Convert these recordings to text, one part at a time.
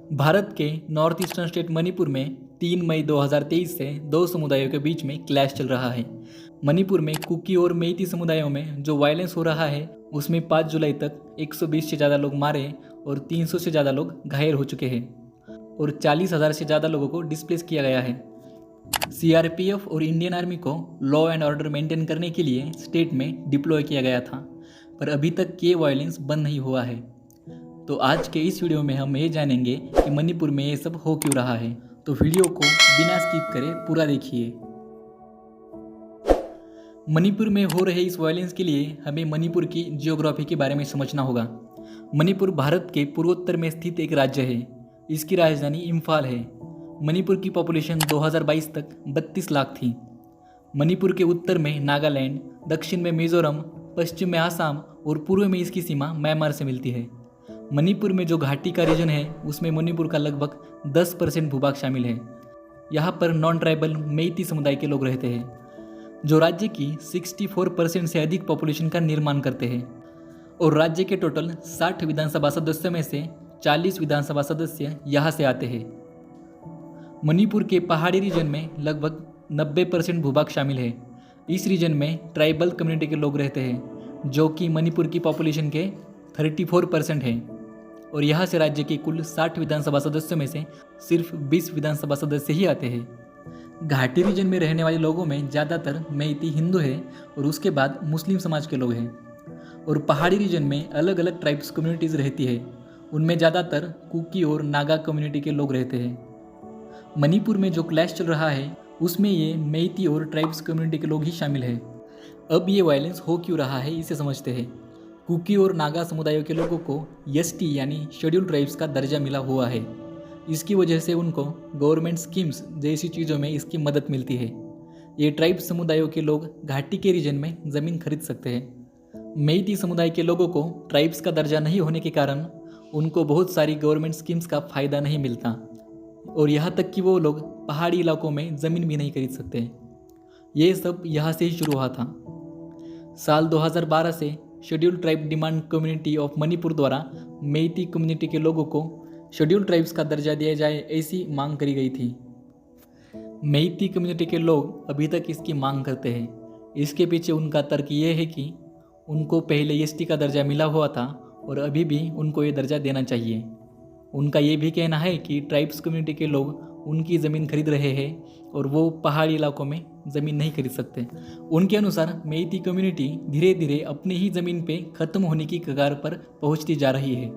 भारत के north eastern state Manipur में 3 मई 2023 से दो समुदायों के बीच में क्लैश चल रहा है। मणिपुर में कुकी और मेइती समुदायों में जो वायलेंस हो रहा है उसमें 5 जुलाई तक 120 से ज़्यादा लोग मारे और 300 से ज़्यादा लोग घायल हो चुके हैं और 40,000 से ज़्यादा लोगों को डिस्प्लेस किया गया है। सीआरपीएफ और इंडियन आर्मी को लॉ एंड ऑर्डर मेंटेन करने के लिए स्टेट में डिप्लॉय किया गया था, पर अभी तक ये वायलेंस बंद नहीं हुआ है। तो आज के इस वीडियो में हम ये जानेंगे कि मणिपुर में ये सब हो क्यों रहा है। तो वीडियो को बिना स्किप करे पूरा देखिए। मणिपुर में हो रहे इस वायलेंस के लिए हमें मणिपुर की जियोग्राफी के बारे में समझना होगा। मणिपुर भारत के पूर्वोत्तर में स्थित एक राज्य है। इसकी राजधानी इम्फाल है। मणिपुर की पॉपुलेशन 2022 तक 32 लाख थी। मणिपुर के उत्तर में नागालैंड, दक्षिण में मिजोरम, पश्चिम में आसाम और पूर्व में इसकी सीमा म्यांमार से मिलती है। मणिपुर में जो घाटी का रीजन है उसमें मणिपुर का लगभग 10% भूभाग शामिल है। यहाँ पर नॉन ट्राइबल मेइती समुदाय के लोग रहते हैं जो राज्य की 64% से अधिक पॉपुलेशन का निर्माण करते हैं और राज्य के टोटल 60 विधानसभा सदस्यों में से 40 विधानसभा सदस्य यहाँ से आते हैं। मणिपुर के पहाड़ी रीजन में लगभग 90% भूभाग शामिल है। इस रीजन में ट्राइबल कम्युनिटी के लोग रहते हैं जो कि मणिपुर की पॉपुलेशन के 34% हैं और यहाँ से राज्य के कुल 60 विधानसभा सदस्यों में से सिर्फ 20 विधानसभा सदस्य ही आते हैं। घाटी रीजन में रहने वाले लोगों में ज़्यादातर मेइती हिंदू है और उसके बाद मुस्लिम समाज के लोग हैं और पहाड़ी रीजन में अलग अलग ट्राइब्स कम्युनिटीज़ रहती है। उनमें ज़्यादातर कुकी और नागा कम्युनिटी के लोग रहते हैं। मणिपुर में जो क्लैश चल रहा है उसमें ये मेइती और ट्राइब्स कम्युनिटी के लोग ही शामिल हैं। अब ये वायलेंस हो क्यों रहा है इसे समझते हैं। कुकी और नागा समुदायों के लोगों को एसटी यानी शेड्यूल ट्राइब्स का दर्जा मिला हुआ है। इसकी वजह से उनको गवर्नमेंट स्कीम्स जैसी चीज़ों में इसकी मदद मिलती है। ये ट्राइब समुदायों के लोग घाटी के रीजन में ज़मीन खरीद सकते हैं। मेइती समुदाय के लोगों को ट्राइब्स का दर्जा नहीं होने के कारण उनको बहुत सारी गवर्नमेंट स्कीम्स का फ़ायदा नहीं मिलता और यहाँ तक कि वो लोग पहाड़ी इलाकों में ज़मीन भी नहीं खरीद सकते। ये सब यहाँ से ही शुरू हुआ था। साल 2012 से schedule tribe demand community of Manipur द्वारा मेइती कम्युनिटी के लोगों को शेड्यूल ट्राइब्स का दर्जा दिया जाए ऐसी मांग करी गई थी। मेइती कम्युनिटी के लोग अभी तक इसकी मांग करते हैं। इसके पीछे उनका तर्क ये है कि उनको पहले एसटी का दर्जा मिला हुआ था और अभी भी उनको ये दर्जा देना चाहिए। उनका ये भी कहना है कि ट्राइब्स कम्युनिटी के लोग उनकी ज़मीन खरीद रहे हैं और वो पहाड़ी इलाकों में ज़मीन नहीं खरीद सकते। उनके अनुसार मेइती कम्युनिटी धीरे धीरे अपनी ही ज़मीन पे ख़त्म होने की कगार पर पहुंचती जा रही है।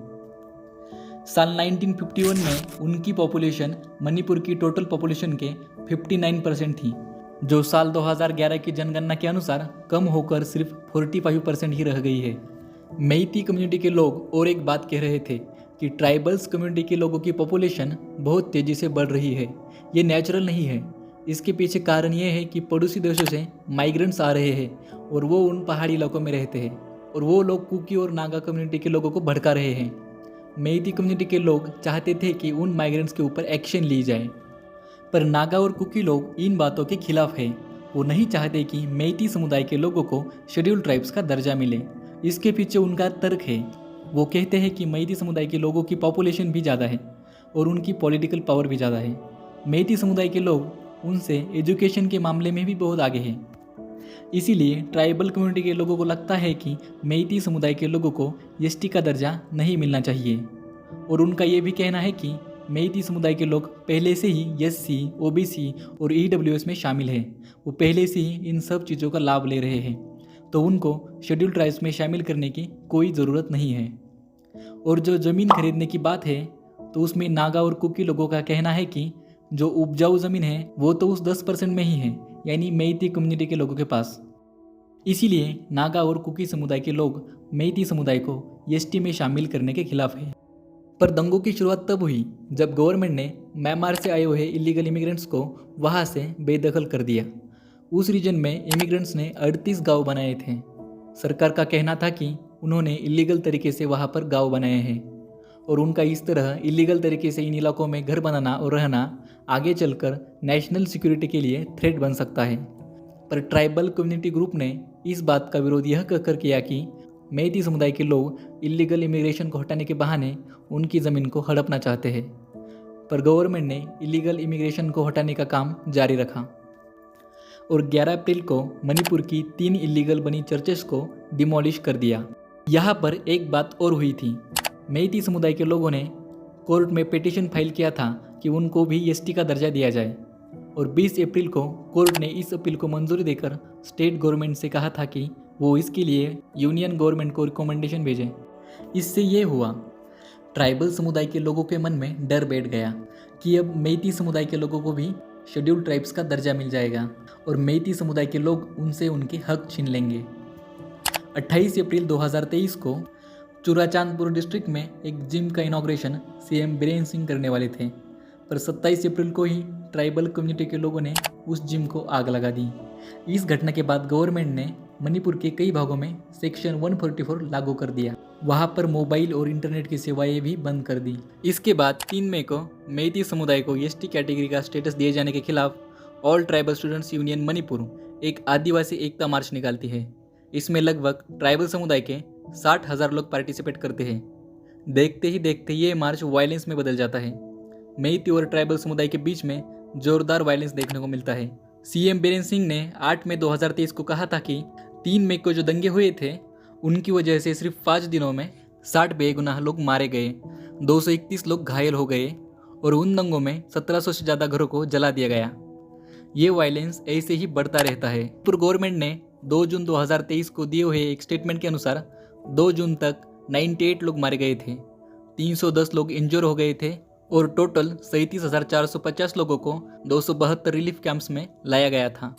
साल 1951 में उनकी पॉपुलेशन मणिपुर की टोटल पॉपुलेशन के 59% थी, जो साल 2011 की जनगणना के अनुसार कम होकर सिर्फ 45% ही रह गई है। मेइती कम्युनिटी के लोग और एक बात कह रहे थे कि ट्राइबल्स कम्युनिटी के लोगों की पॉपुलेशन बहुत तेज़ी से बढ़ रही है। ये नेचुरल नहीं है। इसके पीछे कारण ये है कि पड़ोसी देशों से माइग्रेंट्स आ रहे हैं और वो उन पहाड़ी इलाकों में रहते हैं और वो लोग कुकी और नागा कम्युनिटी के लोगों को भड़का रहे हैं। मेइती कम्युनिटी के लोग चाहते थे कि उन माइग्रेंट्स के ऊपर एक्शन ली जाए, पर नागा और कुकी लोग इन बातों के खिलाफ है। वो नहीं चाहते कि मेइती समुदाय के लोगों को शेड्यूल ट्राइब्स का दर्जा मिले। इसके पीछे उनका तर्क है। वो कहते हैं कि मेइती समुदाय के लोगों की पॉपुलेशन भी ज़्यादा है और उनकी पॉलिटिकल पावर भी ज़्यादा है। मेइती समुदाय के लोग उनसे एजुकेशन के मामले में भी बहुत आगे हैं। इसीलिए ट्राइबल कम्युनिटी के लोगों को लगता है कि मेइती समुदाय के लोगों को एसटी का दर्जा नहीं मिलना चाहिए और उनका ये भी कहना है कि मेइती समुदाय के लोग पहले से ही एससी, ओबीसी और ईडब्ल्यूएस में शामिल हैं। वो पहले से ही इन सब चीज़ों का लाभ ले रहे हैं, तो उनको शेड्यूल ट्राइब्स में शामिल करने की कोई ज़रूरत नहीं है। और जो ज़मीन खरीदने की बात है तो उसमें नागा और कुकी लोगों का कहना है कि जो उपजाऊ ज़मीन है वो तो उस 10% में ही है, यानी मेइती कम्युनिटी के लोगों के पास। इसीलिए नागा और कुकी समुदाय के लोग मेइती समुदाय को एसटी में शामिल करने के खिलाफ है। पर दंगों की शुरुआत तब हुई जब गवर्नमेंट ने म्यांमार से आए हुए इलीगल इमिग्रेंट्स को वहाँ से बेदखल कर दिया। उस रीजन में इमिग्रेंट्स ने 38 गाँव बनाए थे। सरकार का कहना था कि उन्होंने इलीगल तरीके से वहाँ पर गाँव बनाए हैं और उनका इस तरह इलीगल तरीके से इन इलाकों में घर बनाना और रहना आगे चलकर नेशनल सिक्योरिटी के लिए थ्रेट बन सकता है। पर ट्राइबल कम्युनिटी ग्रुप ने इस बात का विरोध यह कहकर किया कि मेइती समुदाय के लोग इलीगल इमिग्रेशन को हटाने के बहाने उनकी ज़मीन को हड़पना चाहते हैं। पर गवर्नमेंट ने इलीगल इमिग्रेशन को हटाने का काम जारी रखा और 11 अप्रैल को मणिपुर की 3 इलीगल बनी चर्चेस को डिमोलिश कर दिया। यहाँ पर एक बात और हुई थी, मेइती समुदाय के लोगों ने कोर्ट में पिटीशन फाइल किया था कि उनको भी एसटी का दर्जा दिया जाए और 20 अप्रैल को कोर्ट ने इस अपील को मंजूरी देकर स्टेट गवर्नमेंट से कहा था कि वो इसके लिए यूनियन गवर्नमेंट को रिकमेंडेशन भेजें। इससे ये हुआ, ट्राइबल समुदाय के लोगों के मन में डर बैठ गया कि अब मेइती समुदाय के लोगों को भी शेड्यूल्ड ट्राइब्स का दर्जा मिल जाएगा और मेइती समुदाय के लोग उनसे उनके हक छीन लेंगे। 28 अप्रैल 2023 को चुराचांदपुर डिस्ट्रिक्ट में एक जिम का इनॉग्रेशन सीएम बीरेन सिंह करने वाले थे, पर 27 अप्रैल को ही ट्राइबल कम्युनिटी के लोगों ने उस जिम को आग लगा दी। इस घटना के बाद गवर्नमेंट ने मणिपुर के कई भागों में सेक्शन 144 लागू कर दिया। वहां पर मोबाइल और इंटरनेट की सेवाएं भी बंद कर दी। इसके बाद 3 मई को मेइती समुदाय को एसटी कैटेगरी का स्टेटस दिए जाने के खिलाफ all tribal students union Manipur एक आदिवासी एकता मार्च निकालती है। इसमें लगभग ट्राइबल समुदाय के 60,000 लोग पार्टिसिपेट करते हैं। देखते ही देखते ये मार्च वायलेंस में बदल जाता है। मेइती और ट्राइबल समुदाय के बीच में जोरदार वायलेंस देखने को मिलता है। सीएम बीरेन सिंह ने 8 मई 2023 को कहा था कि 3 मई को जो दंगे हुए थे उनकी वजह से सिर्फ 5 दिनों में 60 बेगुनाह लोग मारे गए, 231 लोग घायल हो गए और उन दंगों में 1700 से ज़्यादा घरों को जला दिया गया। ये वायलेंस ऐसे ही बढ़ता रहता है। मणिपुर गवर्नमेंट ने 2 जून 2023 को दिए हुए एक स्टेटमेंट के अनुसार 2 जून तक 98 लोग मारे गए थे, 310 लोग इंजर हो गए थे और टोटल 37,450 लोगों को 272 रिलीफ कैंप्स में लाया गया था।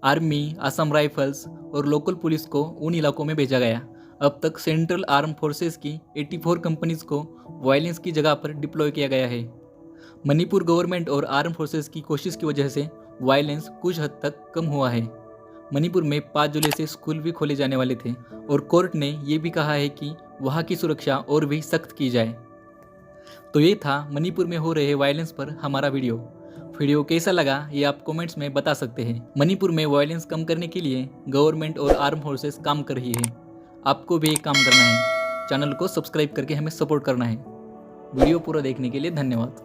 आर्मी, असम राइफल्स और लोकल पुलिस को उन इलाकों में भेजा गया। अब तक सेंट्रल आर्म फोर्सेस की 84 कंपनीज को वायलेंस की जगह पर डिप्लॉय किया गया है। मणिपुर गवर्नमेंट और आर्म फोर्सेस की कोशिश की वजह से वायलेंस कुछ हद तक कम हुआ है। मणिपुर में 5 जुलाई से स्कूल भी खोले जाने वाले थे और कोर्ट ने ये भी कहा है कि वहाँ की सुरक्षा और भी सख्त की जाए। तो ये था मणिपुर में हो रहे वायलेंस पर हमारा वीडियो कैसा लगा ये आप कमेंट्स में बता सकते हैं। मणिपुर में वायलेंस कम करने के लिए गवर्नमेंट और आर्म फोर्सेस काम कर रही है। आपको भी एक काम करना है, चैनल को सब्सक्राइब करके हमें सपोर्ट करना है। वीडियो पूरा देखने के लिए धन्यवाद।